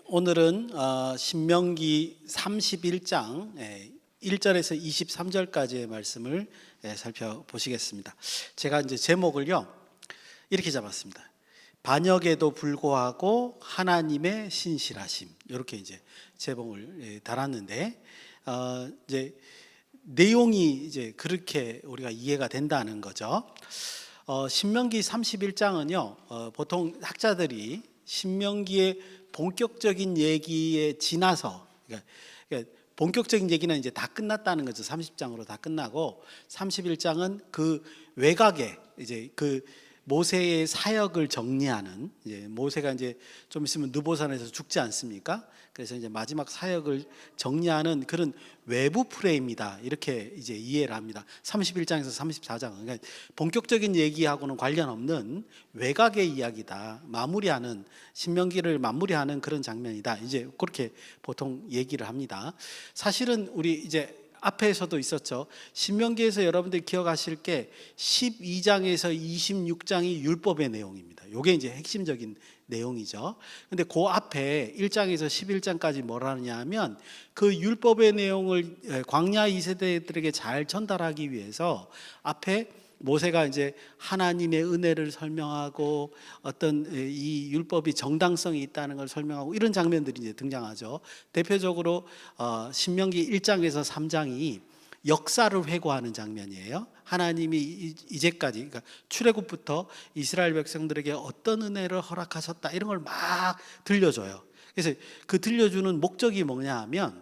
오늘은 신명기 31장 1절에서 23절까지의 말씀을 살펴보시겠습니다. 제가 이제 제목을요 이렇게 잡았습니다. 반역에도 불구하고 하나님의 신실하심, 이렇게 이제 제목을 달았는데 이제 내용이 이제 그렇게 우리가 이해가 된다는 거죠. 신명기 31장은요 보통 학자들이 신명기의 본격적인 얘기에 지나서, 그러니까 본격적인 얘기는 이제 다 끝났다는 거죠. 30장으로 다 끝나고 31장은 그 외곽에 이제 그 모세의 사역을 정리하는, 이제 모세가 이제 좀 있으면 느보산에서 죽지 않습니까? 그래서 이제 마지막 사역을 정리하는 그런 외부 프레임이다, 이렇게 이제 이해를 합니다. 31장에서 34장은 그러니까 본격적인 얘기하고는 관련 없는 외곽의 이야기다, 마무리하는, 신명기를 마무리하는 그런 장면이다, 이제 그렇게 보통 얘기를 합니다. 사실은 우리 이제 앞에서도 있었죠. 신명기에서 여러분들이 기억하실 게 12장에서 26장이 율법의 내용입니다. 이게 이제 핵심적인 내용이죠. 근데 그 앞에 1장에서 11장까지 뭘 하느냐 하면 그 율법의 내용을 광야 2세대들에게 잘 전달하기 위해서 앞에 모세가 이제 하나님의 은혜를 설명하고 어떤 이 율법이 정당성이 있다는 걸 설명하고 이런 장면들이 이제 등장하죠. 대표적으로 신명기 1장에서 3장이 역사를 회고하는 장면이에요. 하나님이 이제까지, 그러니까 출애굽부터 이스라엘 백성들에게 어떤 은혜를 허락하셨다, 이런 걸 막 들려줘요. 그래서 그 들려주는 목적이 뭐냐 하면,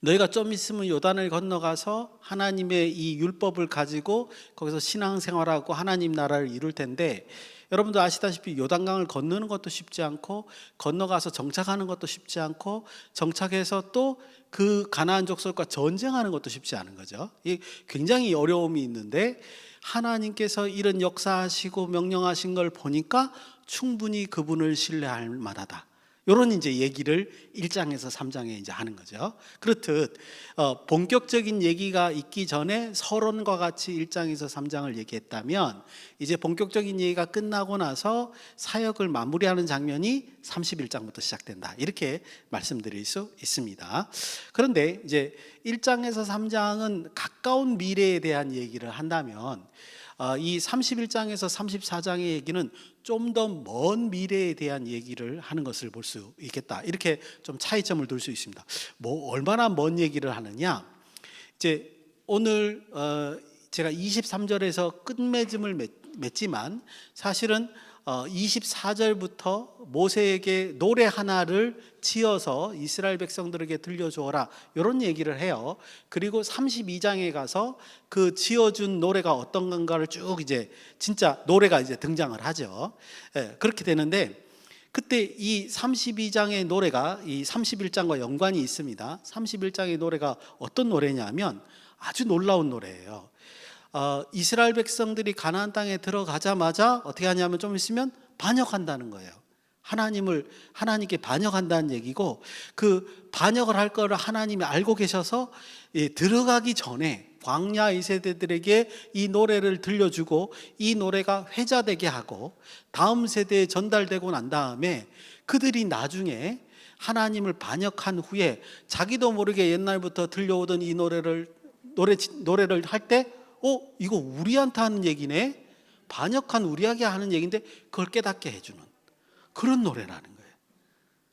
너희가 좀 있으면 요단을 건너가서 하나님의 이 율법을 가지고 거기서 신앙생활하고 하나님 나라를 이룰 텐데, 여러분도 아시다시피 요단강을 건너는 것도 쉽지 않고 건너가서 정착하는 것도 쉽지 않고 정착해서 또 그 가나안 족속과 전쟁하는 것도 쉽지 않은 거죠. 이 굉장히 어려움이 있는데 하나님께서 이런 역사하시고 명령하신 걸 보니까 충분히 그분을 신뢰할 만하다, 이런 이제 얘기를 1장에서 3장에 이제 하는 거죠. 그렇듯 본격적인 얘기가 있기 전에 서론과 같이 1장에서 3장을 얘기했다면, 이제 본격적인 얘기가 끝나고 나서 사역을 마무리하는 장면이 31장부터 시작된다, 이렇게 말씀드릴 수 있습니다. 그런데 이제 1장에서 3장은 가까운 미래에 대한 얘기를 한다면, 이 31장에서 34장의 얘기는 좀 더 먼 미래에 대한 얘기를 하는 것을 볼 수 있겠다, 이렇게 좀 차이점을 둘 수 있습니다. 뭐 얼마나 먼 얘기를 하느냐, 이제 오늘 제가 23절에서 끝맺음을 맺지만 사실은 24절부터 모세에게 노래 하나를 지어서 이스라엘 백성들에게 들려주어라, 이런 얘기를 해요. 그리고 32장에 가서 그 지어준 노래가 어떤 건가를 쭉 이제 진짜 노래가 이제 등장을 하죠. 그렇게 되는데, 그때 이 32장의 노래가 이 31장과 연관이 있습니다. 31장의 노래가 어떤 노래냐면 아주 놀라운 노래예요. 이스라엘 백성들이 가나안 땅에 들어가자마자 어떻게 하냐면 좀 있으면 반역한다는 거예요. 하나님께 반역한다는 얘기고, 그 반역을 할 거를 하나님이 알고 계셔서 들어가기 전에 광야 2세대들에게 이 노래를 들려주고 이 노래가 회자되게 하고 다음 세대에 전달되고 난 다음에 그들이 나중에 하나님을 반역한 후에 자기도 모르게 옛날부터 들려오던 이 노래를 할 때 이거 우리한테 하는 얘기네, 반역한 우리에게 하는 얘기인데 그걸 깨닫게 해주는 그런 노래라는 거예요.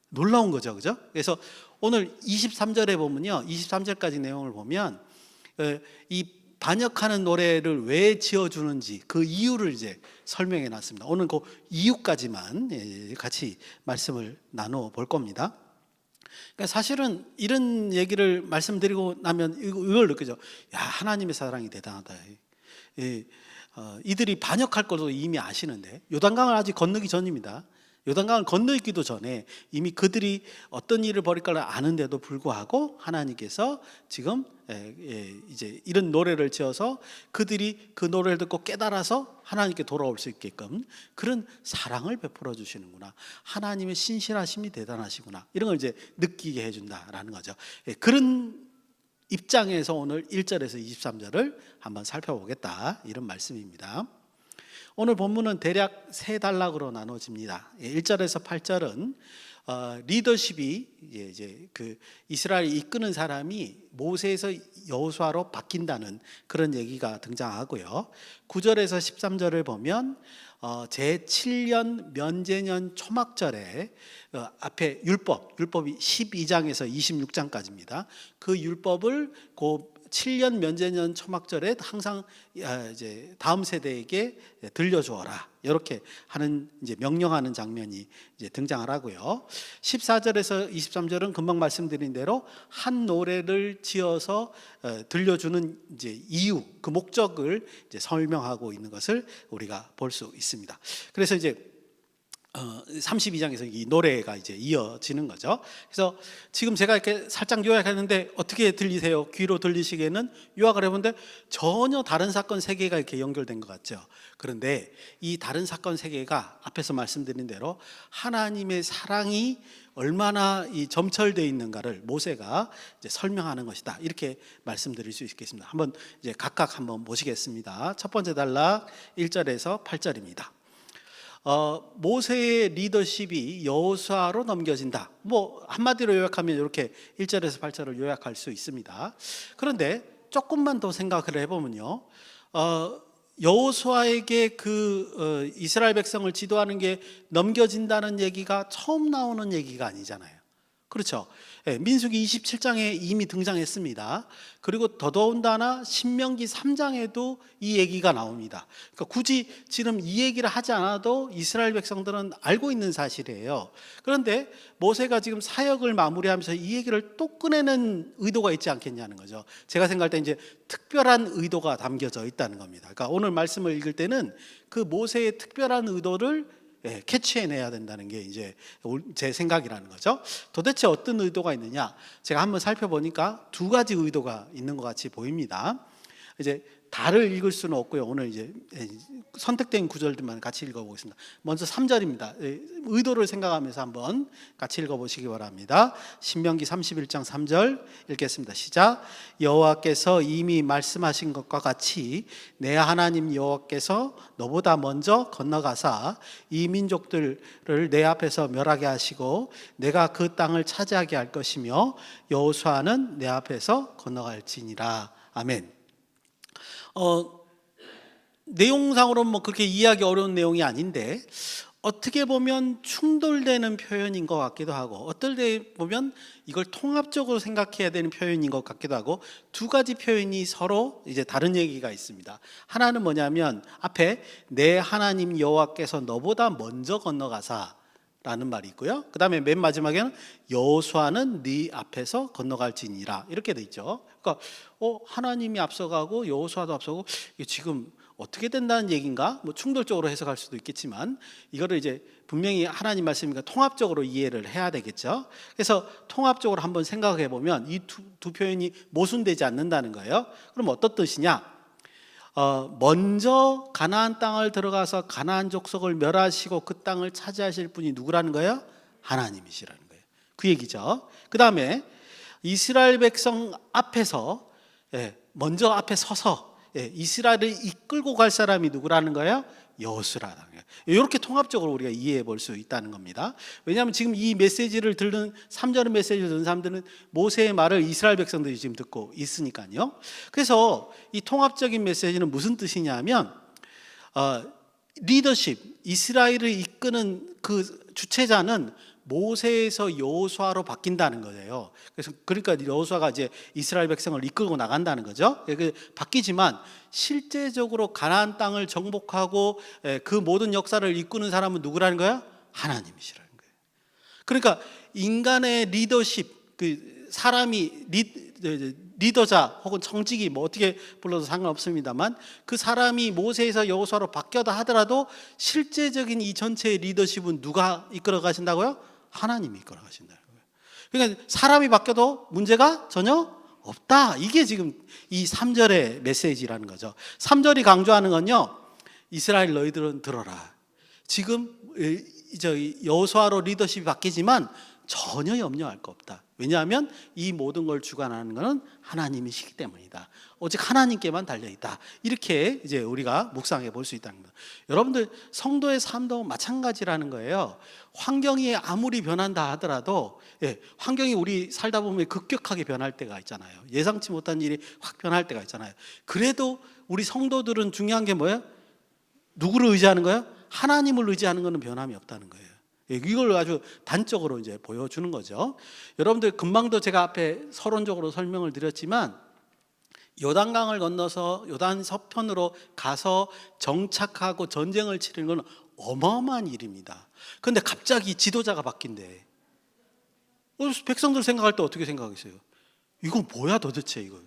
놀라운 거죠, 그죠? 그래서 오늘 23절에 보면요, 23절까지 내용을 보면 이 반역하는 노래를 왜 지어주는지 그 이유를 이제 설명해 놨습니다. 오늘 그 이유까지만 같이 말씀을 나눠 볼 겁니다. 그러니까 사실은 이런 얘기를 말씀드리고 나면 이걸 느끼죠. 야, 하나님의 사랑이 대단하다. 이들이 반역할 것도 이미 아시는데, 요단강을 아직 건너기 전입니다. 요단강을 건너기도 전에 이미 그들이 어떤 일을 벌일까를 아는데도 불구하고 하나님께서 지금 이제 이런 노래를 지어서 그들이 그 노래를 듣고 깨달아서 하나님께 돌아올 수 있게끔 그런 사랑을 베풀어 주시는구나, 하나님의 신실하심이 대단하시구나, 이런 걸 이제 느끼게 해준다라는 거죠. 그런 입장에서 오늘 1절에서 23절을 한번 살펴보겠다, 이런 말씀입니다. 오늘 본문은 대략 세 단락으로 나눠집니다. 1절에서 8절은 리더십이 이제 그 이스라엘 이끄는 사람이 모세에서 여호수아로 바뀐다는 그런 얘기가 등장하고요. 9절에서 13절을 보면 제7년 면제년 초막절에 앞에 율법이 12장에서 26장까지입니다. 그 율법을 그 7년 면제년 초막절에 항상 이제 다음 세대에게 들려주어라, 이렇게 하는 이제 명령하는 장면이 이제 등장을 하고요. 14절에서 23절은 금방 말씀드린 대로 한 노래를 지어서 들려주는 이제 이유, 그 목적을 이제 설명하고 있는 것을 우리가 볼 수 있습니다. 그래서 이제 32장에서 이 노래가 이제 이어지는 거죠. 그래서 지금 제가 이렇게 살짝 요약했는데 어떻게 들리세요? 귀로 들리시기에는 요약을 해본데 전혀 다른 사건 세 개가 이렇게 연결된 것 같죠. 그런데 이 다른 사건 세 개가 앞에서 말씀드린 대로 하나님의 사랑이 얼마나 이 점철되어 있는가를 모세가 이제 설명하는 것이다, 이렇게 말씀드릴 수 있겠습니다. 한번 이제 각각 한번 보시겠습니다. 첫 번째 단락 1절에서 8절입니다. 모세의 리더십이 여호수아로 넘겨진다. 뭐 한마디로 요약하면 이렇게 1절에서 8절을 요약할 수 있습니다. 그런데 조금만 더 생각을 해보면요, 여호수아에게 그 이스라엘 백성을 지도하는 게 넘겨진다는 얘기가 처음 나오는 얘기가 아니잖아요. 그렇죠? 민수기 27장에 이미 등장했습니다. 그리고 더더군다나 신명기 3장에도 이 얘기가 나옵니다. 그러니까 굳이 지금 이 얘기를 하지 않아도 이스라엘 백성들은 알고 있는 사실이에요. 그런데 모세가 지금 사역을 마무리하면서 이 얘기를 또 꺼내는 의도가 있지 않겠냐는 거죠. 제가 생각할 때 이제 특별한 의도가 담겨져 있다는 겁니다. 그러니까 오늘 말씀을 읽을 때는 그 모세의 특별한 의도를 캐치해내야 된다는 게 이제 제 생각이라는 거죠. 도대체 어떤 의도가 있느냐? 제가 한번 살펴보니까 두 가지 의도가 있는 것 같이 보입니다. 이제 다를 읽을 수는 없고요. 오늘 이제 선택된 구절들만 같이 읽어보겠습니다. 먼저 3절입니다. 의도를 생각하면서 한번 같이 읽어보시기 바랍니다. 신명기 31장 3절 읽겠습니다. 시작. 여호와께서 이미 말씀하신 것과 같이 내 하나님 여호와께서 너보다 먼저 건너가사 이 민족들을 내 앞에서 멸하게 하시고 내가 그 땅을 차지하게 할 것이며 여호수아는 내 앞에서 건너갈지니라. 아멘. 내용상으로는 뭐 그렇게 이해하기 어려운 내용이 아닌데 어떻게 보면 충돌되는 표현인 것 같기도 하고 어떨 때 보면 이걸 통합적으로 생각해야 되는 표현인 것 같기도 하고 두 가지 표현이 서로 이제 다른 얘기가 있습니다. 하나는 뭐냐면 앞에 내 하나님 여호와께서 너보다 먼저 건너가사 라는 말이 있고요. 그 다음에 맨 마지막에는 여호수아는 네 앞에서 건너갈지니라, 이렇게 돼 있죠. 그러니까 하나님이 앞서가고 여호수아도 앞서고 이게 지금 어떻게 된다는 얘기인가? 뭐 충돌적으로 해석할 수도 있겠지만 이거를 이제 분명히 하나님 말씀이니까 통합적으로 이해를 해야 되겠죠. 그래서 통합적으로 한번 생각해 보면 이 두 표현이 모순되지 않는다는 거예요. 그럼 어떤 뜻이냐? 먼저 가나안 땅을 들어가서 가나안 족속을 멸하시고 그 땅을 차지하실 분이 누구라는 거예요? 하나님이시라는 거예요. 그 얘기죠. 그 다음에 이스라엘 백성 앞에서 먼저 앞에 서서 이스라엘을 이끌고 갈 사람이 누구라는 거예요? 여호수아라는 거예요. 이렇게 통합적으로 우리가 이해해 볼 수 있다는 겁니다. 왜냐하면 지금 이 메시지를 듣는 3절 메시지를 듣는 사람들은 모세의 말을 이스라엘 백성들이 지금 듣고 있으니까요. 그래서 이 통합적인 메시지는 무슨 뜻이냐면 리더십, 이스라엘을 이끄는 그 주체자는 모세에서 여호수아로 바뀐다는 거예요. 그래서 그러니까 여호수아가 이제 이스라엘 백성을 이끌고 나간다는 거죠. 바뀌지만 실제적으로 가나안 땅을 정복하고 그 모든 역사를 이끄는 사람은 누구라는 거야? 하나님이시라는 거예요. 그러니까 인간의 리더십, 그 사람이 리더자 혹은 청직이 뭐 어떻게 불러도 상관없습니다만 그 사람이 모세에서 여호수아로 바뀌었다 하더라도 실제적인 이 전체의 리더십은 누가 이끌어 가신다고요? 하나님이 이끌어 가신다는 거예요. 그러니까 사람이 바뀌어도 문제가 전혀 없다. 이게 지금 이 3절의 메시지라는 거죠. 3절이 강조하는 건요, 이스라엘 너희들은 들어라. 지금 여호수아로 리더십이 바뀌지만 전혀 염려할 거 없다. 왜냐하면 이 모든 걸 주관하는 것은 하나님이시기 때문이다. 오직 하나님께만 달려있다. 이렇게 이제 우리가 묵상해 볼 수 있다는 겁니다. 여러분들 성도의 삶도 마찬가지라는 거예요. 환경이 아무리 변한다 하더라도 환경이 우리 살다 보면 급격하게 변할 때가 있잖아요. 예상치 못한 일이 확 변할 때가 있잖아요. 그래도 우리 성도들은 중요한 게 뭐예요? 누구를 의지하는 거예요? 하나님을 의지하는 것은 변함이 없다는 거예요. 이걸 아주 단적으로 이제 보여주는 거죠. 여러분들 금방도 제가 앞에 서론적으로 설명을 드렸지만 요단강을 건너서 요단 서편으로 가서 정착하고 전쟁을 치르는 건 어마어마한 일입니다. 그런데 갑자기 지도자가 바뀐대. 백성들 생각할 때 어떻게 생각하겠어요? 이거 뭐야 도대체 이거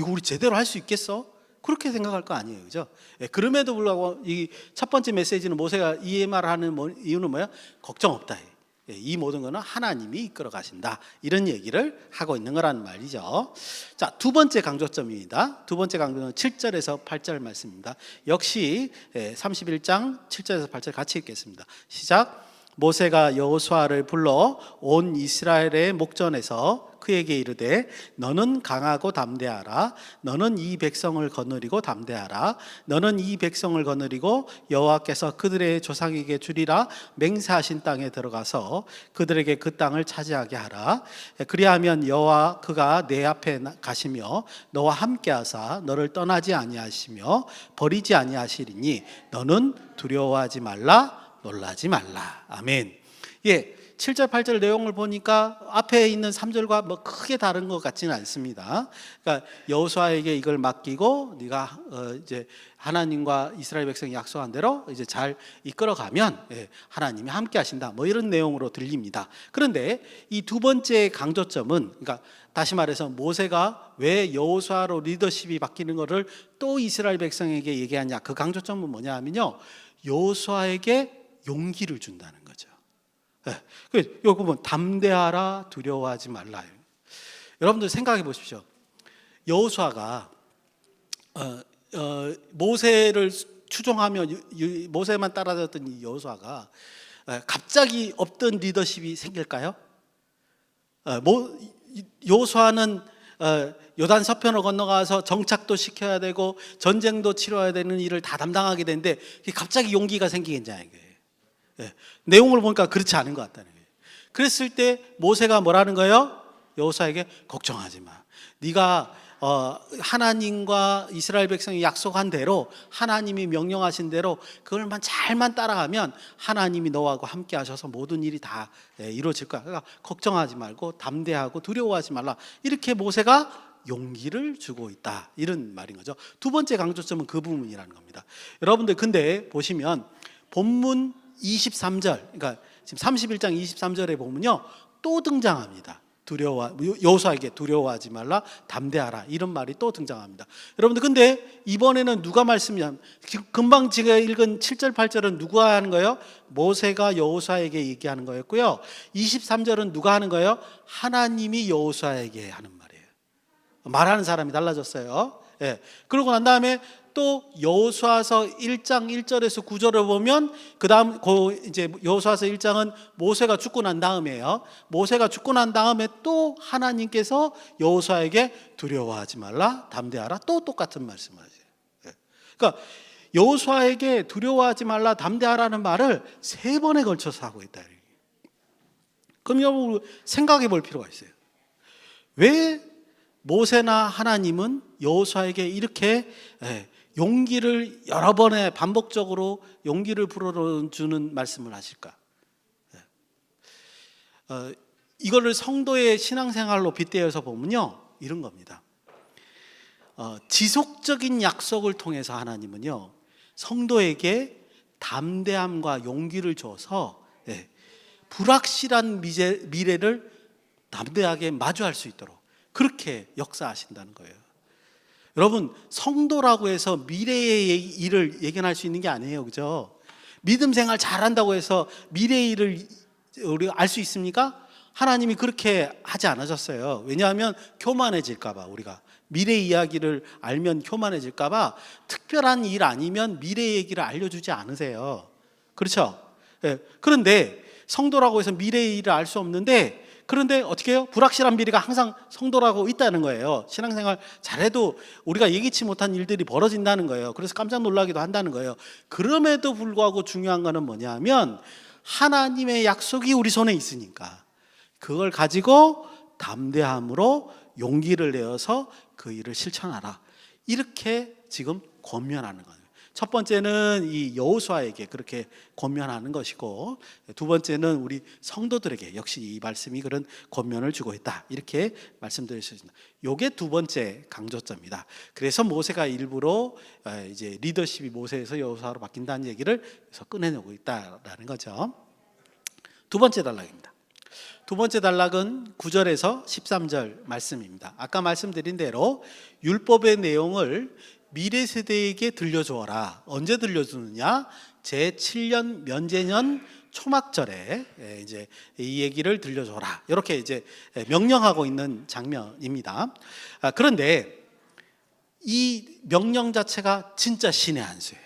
우리 제대로 할 수 있겠어? 그렇게 생각할 거 아니에요, 그죠? 그럼에도 불구하고 이 첫 번째 메시지는 모세가 이 말을 하는 이유는 뭐야? 걱정 없다. 이 모든 거는 하나님이 이끌어 가신다. 이런 얘기를 하고 있는 거라는 말이죠. 자, 두 번째 강조점입니다. 두 번째 강조는 7절에서 8절 말씀입니다. 역시 31장 7절에서 8절 같이 읽겠습니다. 시작. 모세가 여호수아를 불러 온 이스라엘의 목전에서 그에게 이르되 너는 강하고 담대하라. 너는 이 백성을 거느리고 담대하라. 너는 이 백성을 거느리고 여호와께서 그들의 조상에게 주리라 맹세하신 땅에 들어가서 그들에게 그 땅을 차지하게 하라. 그리하면 여호와 그가 내 앞에 가시며 너와 함께하사 너를 떠나지 아니하시며 버리지 아니하시리니 너는 두려워하지 말라. 놀라지 말라. 아멘. 7절 8절 내용을 보니까 앞에 있는 3절과 뭐 크게 다른 것 같지는 않습니다. 그러니까 여호수아에게 이걸 맡기고 네가 이제 하나님과 이스라엘 백성이 약속한 대로 이제 잘 이끌어가면 하나님이 함께 하신다. 뭐 이런 내용으로 들립니다. 그런데 이 두 번째 강조점은, 그러니까 다시 말해서 모세가 왜 여호수아로 리더십이 바뀌는 것을 또 이스라엘 백성에게 얘기하냐. 그 강조점은 뭐냐 하면요, 여호수아에게 용기를 준다는 거죠. 여기 보면 담대하라 두려워하지 말라. 여러분들 생각해 보십시오. 여호수아가 모세를 추종하며 모세만 따라다녔던 이 여호수아가 갑자기 없던 리더십이 생길까요? 여호수아는 요단 서편을 건너가서 정착도 시켜야 되고 전쟁도 치러야 되는 일을 다 담당하게 되는데 갑자기 용기가 생기겠냐 이게. 내용을 보니까 그렇지 않은 것 같다는 거예요. 그랬을 때 모세가 뭐라는 거예요? 여호수아에게 걱정하지 마. 네가 하나님과 이스라엘 백성이 약속한 대로, 하나님이 명령하신 대로 그걸만 잘만 따라가면 하나님이 너하고 함께 하셔서 모든 일이 다 이루어질 거야. 그러니까 걱정하지 말고 담대하고 두려워하지 말라. 이렇게 모세가 용기를 주고 있다. 이런 말인 거죠. 두 번째 강조점은 그 부분이라는 겁니다. 여러분들 근데 보시면 본문 23절, 그러니까 지금 31장 23절에 보면요, 또 등장합니다. 여호수아에게 두려워하지 말라, 담대하라, 이런 말이 또 등장합니다. 여러분들 근데 이번에는 누가 말씀이냐, 금방 제가 읽은 7절 8절은 누가 하는 거예요? 모세가 여호수아에게 얘기하는 거였고요. 23절은 누가 하는 거예요? 하나님이 여호수아에게 하는 말이에요. 말하는 사람이 달라졌어요. 그러고 난 다음에 또 여호수아서 1장 1절에서 9절을 보면 그다음 이제 여호수아서 1장은 모세가 죽고 난 다음에요. 모세가 죽고 난 다음에 또 하나님께서 여호수아에게 두려워하지 말라, 담대하라, 또 똑같은 말씀을 하세요. 그러니까 여호수아에게 두려워하지 말라, 담대하라는 말을 3번에 걸쳐서 하고 있다. 그럼 여러분 생각해 볼 필요가 있어요. 왜 모세나 하나님은 여호수아에게 이렇게 용기를 여러 번에 반복적으로 용기를 불어주는 말씀을 하실까? 이거를 성도의 신앙생활로 빗대어서 보면요, 이런 겁니다. 지속적인 약속을 통해서 하나님은요, 성도에게 담대함과 용기를 줘서 불확실한 미래를 담대하게 마주할 수 있도록 그렇게 역사하신다는 거예요. 여러분, 성도라고 해서 미래의 일을 예견할 수 있는 게 아니에요, 그죠? 믿음 생활 잘한다고 해서 미래의 일을 우리가 알 수 있습니까? 하나님이 그렇게 하지 않으셨어요. 왜냐하면 교만해질까봐, 우리가 미래 이야기를 알면 교만해질까봐 특별한 일 아니면 미래 얘기를 알려주지 않으세요. 그렇죠? 그런데 성도라고 해서 미래의 일을 알 수 없는데 그런데 어떻게 해요? 불확실한 미래가 항상 성도라고 있다는 거예요. 신앙생활 잘해도 우리가 예기치 못한 일들이 벌어진다는 거예요. 그래서 깜짝 놀라기도 한다는 거예요. 그럼에도 불구하고 중요한 거는 뭐냐면 하나님의 약속이 우리 손에 있으니까 그걸 가지고 담대함으로 용기를 내어서 그 일을 실천하라. 이렇게 지금 권면하는 거예요. 첫 번째는 이 여호수아에게 그렇게 권면하는 것이고, 두 번째는 우리 성도들에게 역시 이 말씀이 그런 권면을 주고 있다. 이렇게 말씀드릴 수 있습니다. 이게 두 번째 강조점입니다. 그래서 모세가 일부러 이제 리더십이 모세에서 여호수아로 바뀐다는 얘기를 그래서 꺼내내고 있다라는 거죠. 두 번째 단락입니다. 두 번째 단락은 9절에서 13절 말씀입니다. 아까 말씀드린 대로 율법의 내용을 미래 세대에게 들려주어라. 언제 들려주느냐? 제7년 면제년 초막절에 이제 이 얘기를 들려줘라. 이렇게 이제 명령하고 있는 장면입니다. 그런데 이 명령 자체가 진짜 신의 한 수예요.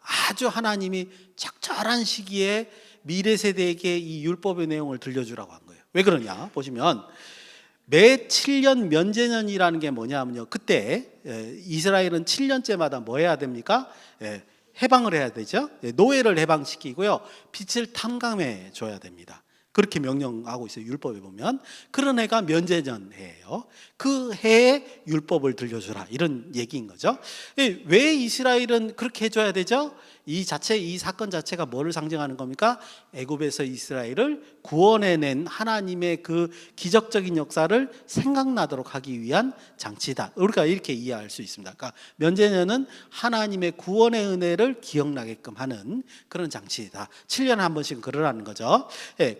아주 하나님이 적절한 시기에 미래 세대에게 이 율법의 내용을 들려주라고 한 거예요. 왜 그러냐? 보시면 매 7년 면제년이라는 게 뭐냐면요, 그때 이스라엘은 7년째마다 뭐 해야 됩니까? 해방을 해야 되죠. 노예를 해방시키고요, 빛을 탐감해 줘야 됩니다. 그렇게 명령하고 있어요. 율법에 보면 그런 해가 면제년 해예요. 그 해에 율법을 들려주라, 이런 얘기인 거죠. 왜 이스라엘은 그렇게 해줘야 되죠? 이 사건 자체가 뭐를 상징하는 겁니까? 애굽에서 이스라엘을 구원해낸 하나님의 그 기적적인 역사를 생각나도록 하기 위한 장치다. 우리가 이렇게 이해할 수 있습니다. 그러니까 면제년은 하나님의 구원의 은혜를 기억나게끔 하는 그런 장치이다. 7년에 한 번씩은 그러라는 거죠.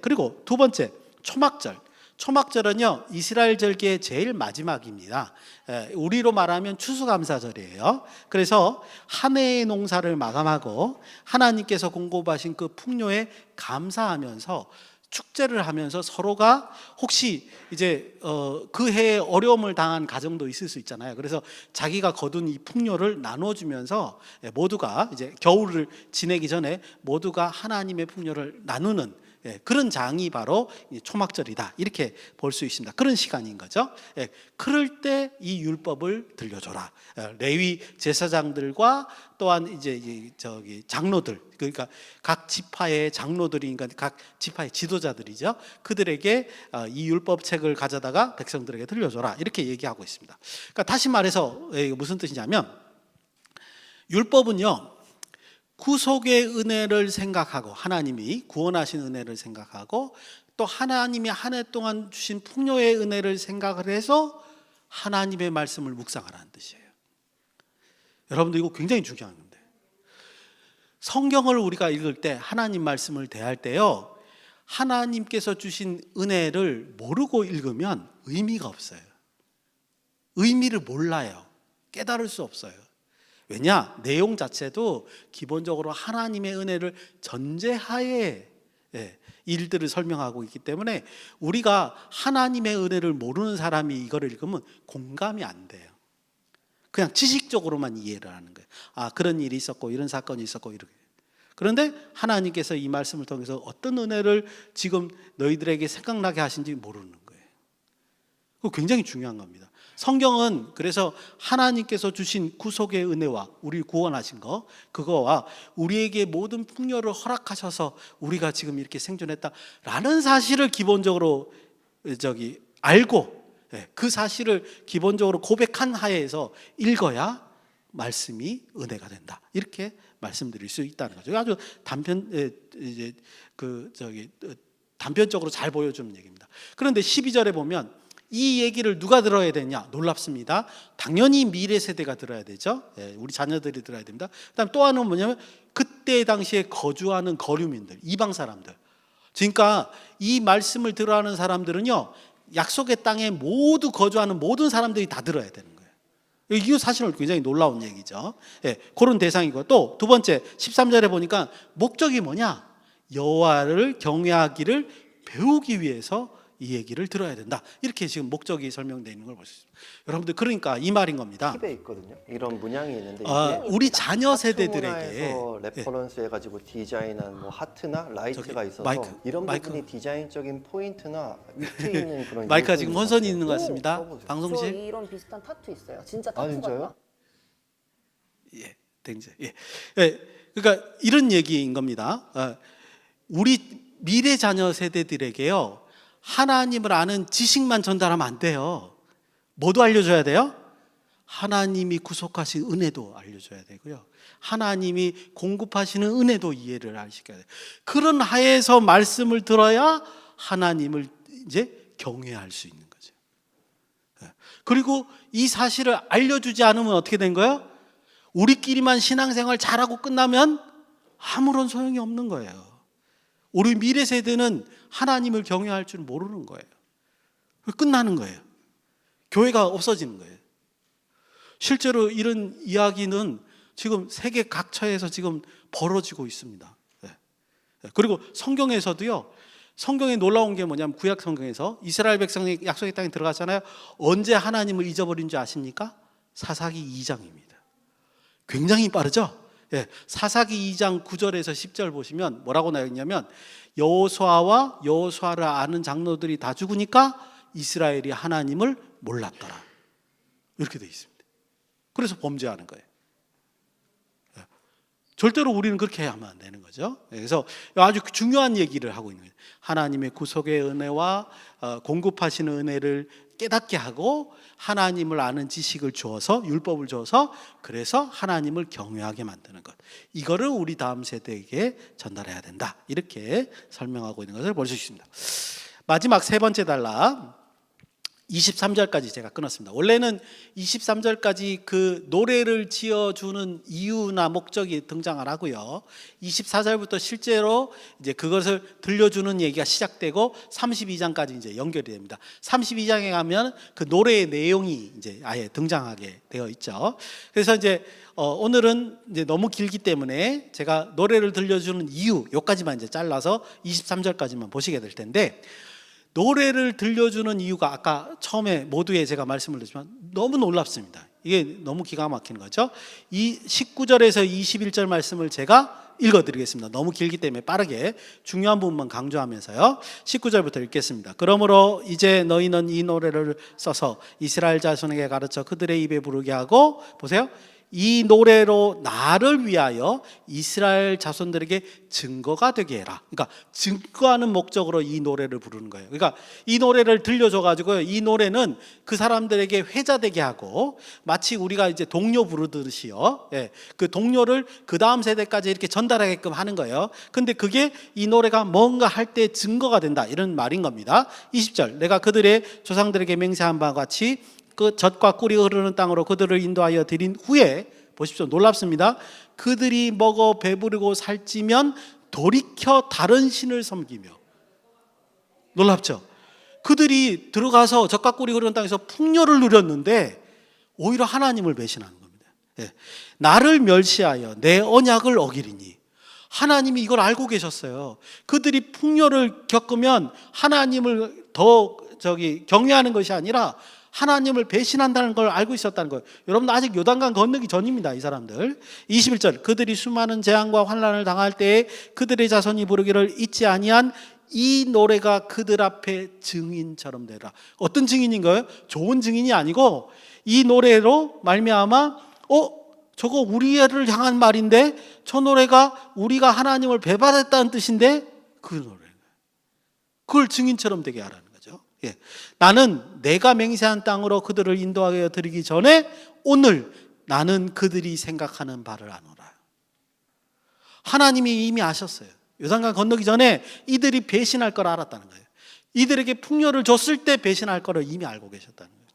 그리고 두 번째, 초막절. 초막절은요, 이스라엘 절기의 제일 마지막입니다. 우리로 말하면 추수감사절이에요. 그래서 한 해의 농사를 마감하고 하나님께서 공급하신 그 풍요에 감사하면서 축제를 하면서 서로가 혹시 이제 그 해에 어려움을 당한 가정도 있을 수 있잖아요. 그래서 자기가 거둔 이 풍요를 나눠주면서 모두가 이제 겨울을 지내기 전에 모두가 하나님의 풍요를 나누는 그런 장이 바로 초막절이다. 이렇게 볼 수 있습니다. 그런 시간인 거죠. 그럴 때 이 율법을 들려줘라. 레위 제사장들과 또한 이제 장로들, 그러니까 각 지파의 장로들이, 그러니까 각 지파의 지도자들이죠. 그들에게 이 율법책을 가져다가 백성들에게 들려줘라. 이렇게 얘기하고 있습니다. 그러니까 다시 말해서 무슨 뜻이냐면, 율법은요, 구속의 은혜를 생각하고, 하나님이 구원하신 은혜를 생각하고, 또 하나님이 한 해 동안 주신 풍요의 은혜를 생각을 해서 하나님의 말씀을 묵상하라는 뜻이에요. 여러분들, 이거 굉장히 중요한 건데, 성경을 우리가 읽을 때, 하나님 말씀을 대할 때요, 하나님께서 주신 은혜를 모르고 읽으면 의미가 없어요. 의미를 몰라요. 깨달을 수 없어요. 왜냐? 내용 자체도 기본적으로 하나님의 은혜를 전제하에 일들을 설명하고 있기 때문에 우리가 하나님의 은혜를 모르는 사람이 이거를 읽으면 공감이 안 돼요. 그냥 지식적으로만 이해를 하는 거예요. 아, 그런 일이 있었고 이런 사건이 있었고 이렇게. 그런데 하나님께서 이 말씀을 통해서 어떤 은혜를 지금 너희들에게 생각나게 하신지 모르는 거예요. 그거 굉장히 중요한 겁니다. 성경은 그래서 하나님께서 주신 구속의 은혜와 우리를 구원하신 거, 그거와 우리에게 모든 풍요를 허락하셔서 우리가 지금 이렇게 생존했다라는 사실을 기본적으로 알고, 그 사실을 기본적으로 고백한 하에서 읽어야 말씀이 은혜가 된다. 이렇게 말씀드릴 수 있다는 거죠. 아주 단편적으로 잘 보여주는 얘기입니다. 그런데 12절에 보면 이 얘기를 누가 들어야 되냐? 놀랍습니다. 당연히 미래 세대가 들어야 되죠. 우리 자녀들이 들어야 됩니다. 그다음 또 하나는 뭐냐면 그때 당시에 거주하는 거류민들, 이방 사람들. 그러니까 이 말씀을 들어하는 사람들은요, 약속의 땅에 모두 거주하는 모든 사람들이 다 들어야 되는 거예요. 이거 사실은 굉장히 놀라운 얘기죠. 그런 대상이고, 또 두 번째 13절에 보니까 목적이 뭐냐? 여호와를 경외하기를 배우기 위해서 이 얘기를 들어야 된다. 이렇게 지금 목적이 설명되어 있는 걸 볼 수 있습니다. 여러분들 그러니까 이 말인 겁니다. 팁에 있거든요. 이런 문양이 있는데 우리 자녀 하트 세대들에게 문화에서 레퍼런스 해가지고 디자인한 뭐 하트나 라이트가 있어서 마이크, 이런 마이크. 부분이 디자인적인 포인트나 위트에 있는 그런 마이크가 지금 요소인 것 혼선이 같아요. 있는 것 같습니다. 써보세요. 저 방송실 이런 비슷한 타투 있어요. 진짜 아, 타투 진짜요? 같다. 예, 댕제. 예. 예. 그러니까 이런 얘기인 겁니다. 우리 미래 자녀 세대들에게요, 하나님을 아는 지식만 전달하면 안 돼요. 뭐도 알려줘야 돼요? 하나님이 구속하신 은혜도 알려줘야 되고요, 하나님이 공급하시는 은혜도 이해를 시켜야 돼요. 그런 하에서 말씀을 들어야 하나님을 이제 경외할 수 있는 거죠. 그리고 이 사실을 알려주지 않으면 어떻게 된 거예요? 우리끼리만 신앙생활 잘하고 끝나면 아무런 소용이 없는 거예요. 우리 미래 세대는 하나님을 경외할 줄 모르는 거예요. 끝나는 거예요. 교회가 없어지는 거예요. 실제로 이런 이야기는 지금 세계 각처에서 지금 벌어지고 있습니다. 그리고 성경에서도요, 성경에 놀라운 게 뭐냐면 구약 성경에서 이스라엘 백성이 약속의 땅에 들어갔잖아요. 언제 하나님을 잊어버린 줄 아십니까? 사사기 2장입니다. 굉장히 빠르죠? 예, 사사기 2장 9절에서 10절 보시면 뭐라고 나와 있냐면, 여호수아와 여호수아를 아는 장로들이 다 죽으니까 이스라엘이 하나님을 몰랐더라, 이렇게 되어 있습니다. 그래서 범죄하는 거예요. 예, 절대로 우리는 그렇게 하면 안 되는 거죠. 예, 그래서 아주 중요한 얘기를 하고 있는 거예요. 하나님의 구속의 은혜와 공급하시는 은혜를 깨닫게 하고 하나님을 아는 지식을 주어서, 율법을 주어서, 그래서 하나님을 경외하게 만드는 것, 이거를 우리 다음 세대에게 전달해야 된다, 이렇게 설명하고 있는 것을 볼 수 있습니다. 마지막 세 번째 단락 23절까지 제가 끊었습니다. 원래는 23절까지 그 노래를 지어주는 이유나 목적이 등장을 하고요, 24절부터 실제로 이제 그것을 들려주는 얘기가 시작되고 32장까지 이제 연결이 됩니다. 32장에 가면 그 노래의 내용이 이제 아예 등장하게 되어 있죠. 그래서 이제 오늘은 이제 너무 길기 때문에 제가 노래를 들려주는 이유 요까지만 이제 잘라서 23절까지만 보시게 될 텐데, 노래를 들려주는 이유가 아까 처음에 모두에 제가 말씀을 드렸지만 너무 놀랍습니다. 이게 너무 기가 막히는 거죠. 이 19절에서 21절 말씀을 제가 읽어드리겠습니다. 너무 길기 때문에 빠르게 중요한 부분만 강조하면서요. 19절부터 읽겠습니다. 그러므로 이제 너희는 이 노래를 써서 이스라엘 자손에게 가르쳐 그들의 입에 부르게 하고, 보세요, 이 노래로 나를 위하여 이스라엘 자손들에게 증거가 되게 해라. 그러니까 증거하는 목적으로 이 노래를 부르는 거예요. 그러니까 이 노래를 들려줘가지고요, 이 노래는 그 사람들에게 회자되게 하고, 마치 우리가 이제 동요 부르듯이요, 예, 그 동요를 그 다음 세대까지 이렇게 전달하게끔 하는 거예요. 근데 그게 이 노래가 뭔가 할 때 증거가 된다, 이런 말인 겁니다. 20절, 내가 그들의 조상들에게 맹세한 바와 같이 그 젖과 꿀이 흐르는 땅으로 그들을 인도하여 드린 후에, 보십시오, 놀랍습니다. 그들이 먹어 배부르고 살찌면 돌이켜 다른 신을 섬기며. 놀랍죠? 그들이 들어가서 젖과 꿀이 흐르는 땅에서 풍요를 누렸는데 오히려 하나님을 배신하는 겁니다. 예. 나를 멸시하여 내 언약을 어기리니. 하나님이 이걸 알고 계셨어요. 그들이 풍요를 겪으면 하나님을 더 경외하는 것이 아니라 하나님을 배신한다는 걸 알고 있었다는 거예요. 여러분, 아직 요단강 건너기 전입니다, 이 사람들. 21절, 그들이 수많은 재앙과 환난을 당할 때에 그들의 자손이 부르기를 잊지 아니한 이 노래가 그들 앞에 증인처럼 되라. 어떤 증인인 거예요? 좋은 증인이 아니고, 이 노래로 말미암아 저거 우리를 향한 말인데, 저 노래가 우리가 하나님을 배반했다는 뜻인데, 그 노래예요. 그걸 증인처럼 되게 하라는 거예요. 예. 나는 내가 맹세한 땅으로 그들을 인도하여 드리기 전에 오늘 나는 그들이 생각하는 바를 아노라. 하나님이 이미 아셨어요. 요단강 건너기 전에 이들이 배신할 걸 알았다는 거예요. 이들에게 풍요를 줬을 때 배신할 거를 이미 알고 계셨다는 거예요.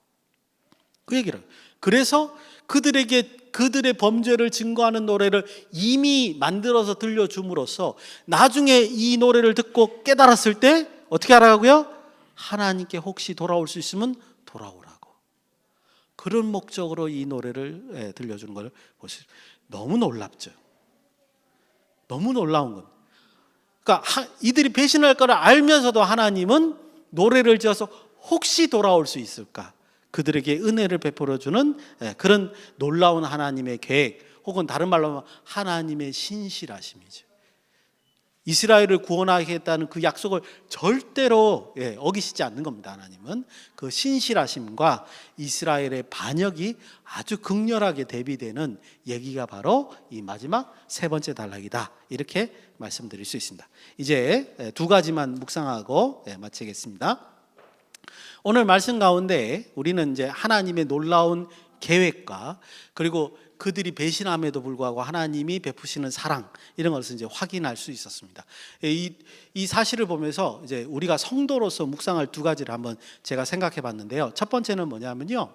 그 얘기를. 그래서 그들에게 그들의 범죄를 증거하는 노래를 이미 만들어서 들려줌으로써 나중에 이 노래를 듣고 깨달았을 때 어떻게 하라고요? 하나님께 혹시 돌아올 수 있으면 돌아오라고. 그런 목적으로 이 노래를 들려주는 걸 보시죠. 너무 놀랍죠. 너무 놀라운 겁니다. 그러니까 이들이 배신할 거를 알면서도 하나님은 노래를 지어서 혹시 돌아올 수 있을까? 그들에게 은혜를 베풀어주는 그런 놀라운 하나님의 계획, 혹은 다른 말로 하면 하나님의 신실하심이죠. 이스라엘을 구원하겠다는 그 약속을 절대로 어기시지 않는 겁니다. 하나님은 그 신실하심과 이스라엘의 반역이 아주 극렬하게 대비되는 얘기가 바로 이 마지막 세 번째 단락이다, 이렇게 말씀드릴 수 있습니다. 이제 두 가지만 묵상하고 마치겠습니다. 오늘 말씀 가운데 우리는 이제 하나님의 놀라운 계획과, 그리고 그들이 배신함에도 불구하고 하나님이 베푸시는 사랑, 이런 것을 이제 확인할 수 있었습니다. 이 사실을 보면서 이제 우리가 성도로서 묵상할 두 가지를 한번 제가 생각해 봤는데요. 첫 번째는 뭐냐면요,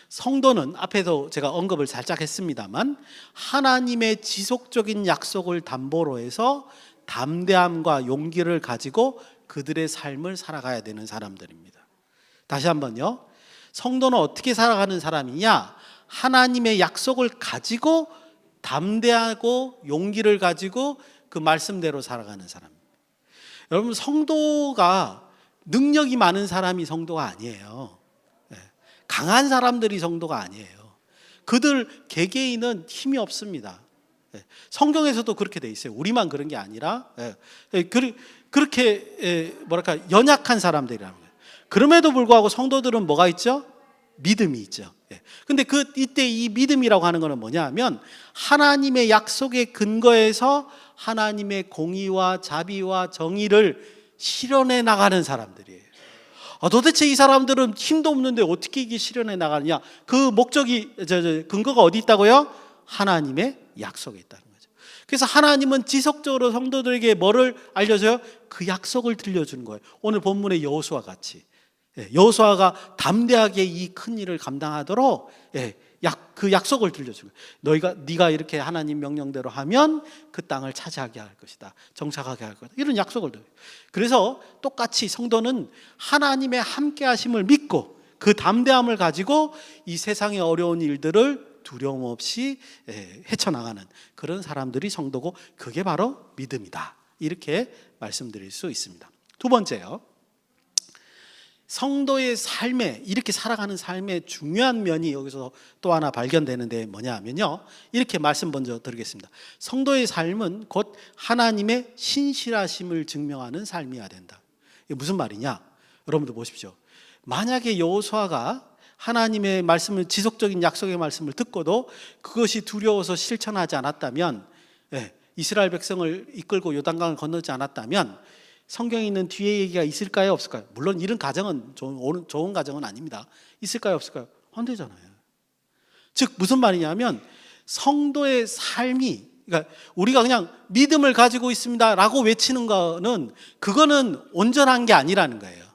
성도는 앞에도 제가 언급을 살짝 했습니다만 하나님의 지속적인 약속을 담보로 해서 담대함과 용기를 가지고 그들의 삶을 살아가야 되는 사람들입니다. 다시 한번요, 성도는 어떻게 살아가는 사람이냐? 하나님의 약속을 가지고 담대하고 용기를 가지고 그 말씀대로 살아가는 사람입니다. 여러분, 성도가 능력이 많은 사람이 성도가 아니에요. 강한 사람들이 성도가 아니에요. 그들 개개인은 힘이 없습니다. 성경에서도 그렇게 돼 있어요. 우리만 그런 게 아니라 그렇게 연약한 사람들이라는 거예요. 그럼에도 불구하고 성도들은 뭐가 있죠? 믿음이 있죠. 근데 이때 이 믿음이라고 하는 것은 뭐냐 하면 하나님의 약속에 근거해서 하나님의 공의와 자비와 정의를 실현해 나가는 사람들이에요. 도대체 이 사람들은 힘도 없는데 어떻게 이게 실현해 나가느냐? 그 목적이, 근거가 어디 있다고요? 하나님의 약속에 있다는 거죠. 그래서 하나님은 지속적으로 성도들에게 뭐를 알려줘요? 그 약속을 들려주는 거예요. 오늘 본문의 여호수아 같이 여호수아가 담대하게 이 큰 일을 감당하도록 그 약속을 들려주고, 네가 이렇게 하나님 명령대로 하면 그 땅을 차지하게 할 것이다, 정착하게 할 것이다, 이런 약속을 드려요. 그래서 똑같이 성도는 하나님의 함께 하심을 믿고 그 담대함을 가지고 이 세상의 어려운 일들을 두려움 없이 헤쳐나가는 그런 사람들이 성도고, 그게 바로 믿음이다, 이렇게 말씀드릴 수 있습니다. 두 번째요, 성도의 삶에, 이렇게 살아가는 삶의 중요한 면이 여기서 또 하나 발견되는데 뭐냐 하면요, 이렇게 말씀 먼저 드리겠습니다. 성도의 삶은 곧 하나님의 신실하심을 증명하는 삶이어야 된다. 이게 무슨 말이냐? 여러분들 보십시오. 만약에 여호수아가 하나님의 말씀을, 지속적인 약속의 말씀을 듣고도 그것이 두려워서 실천하지 않았다면, 이스라엘 백성을 이끌고 요단강을 건너지 않았다면 성경에 있는 뒤에 얘기가 있을까요, 없을까요? 물론 이런 가정은 좋은 가정은 아닙니다. 있을까요, 없을까요? 안 되잖아요. 즉 무슨 말이냐면 성도의 삶이, 그러니까 우리가 그냥 믿음을 가지고 있습니다라고 외치는 거는, 그거는 온전한 게 아니라는 거예요.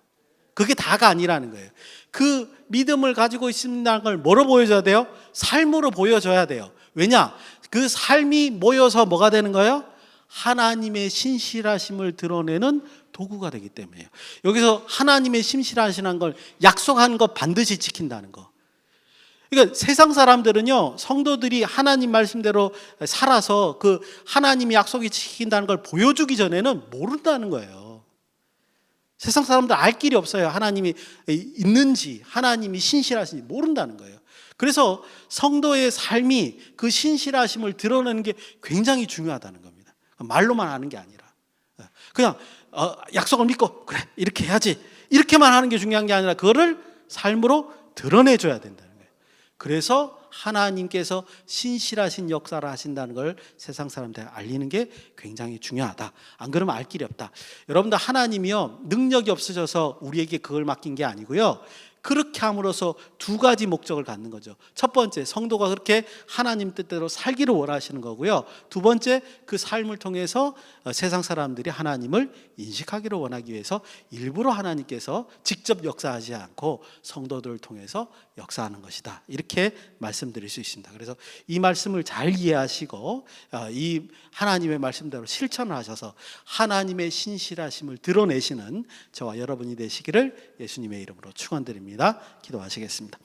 그게 다가 아니라는 거예요. 그 믿음을 가지고 있습니다라는 걸 뭐로 보여줘야 돼요? 삶으로 보여줘야 돼요. 왜냐? 그 삶이 모여서 뭐가 되는 거예요? 하나님의 신실하심을 드러내는 도구가 되기 때문이에요. 여기서 하나님의 신실하시는 걸, 약속한 것 반드시 지킨다는 거. 그러니까 세상 사람들은요, 성도들이 하나님 말씀대로 살아서 그 하나님의 약속이 지킨다는 걸 보여주기 전에는 모른다는 거예요. 세상 사람들 알 길이 없어요. 하나님이 있는지, 하나님이 신실하신지 모른다는 거예요. 그래서 성도의 삶이 그 신실하심을 드러내는 게 굉장히 중요하다는 겁니다. 말로만 하는 게 아니라 그냥 약속을 믿고 그래 이렇게 해야지, 이렇게만 하는 게 중요한 게 아니라 그거를 삶으로 드러내줘야 된다는 거예요. 그래서 하나님께서 신실하신 역사를 하신다는 걸 세상 사람들한테 알리는 게 굉장히 중요하다. 안 그러면 알 길이 없다. 여러분들, 하나님이요, 능력이 없으셔서 우리에게 그걸 맡긴 게 아니고요, 그렇게 함으로써 두 가지 목적을 갖는 거죠. 첫 번째, 성도가 그렇게 하나님 뜻대로 살기를 원하시는 거고요. 두 번째, 그 삶을 통해서 세상 사람들이 하나님을 인식하기를 원하기 위해서 일부러 하나님께서 직접 역사하지 않고 성도들을 통해서 역사하는 것이다, 이렇게 말씀드릴 수 있습니다. 그래서 이 말씀을 잘 이해하시고 이 하나님의 말씀대로 실천을 하셔서 하나님의 신실하심을 드러내시는 저와 여러분이 되시기를 예수님의 이름으로 축원드립니다. 기도하시겠습니다.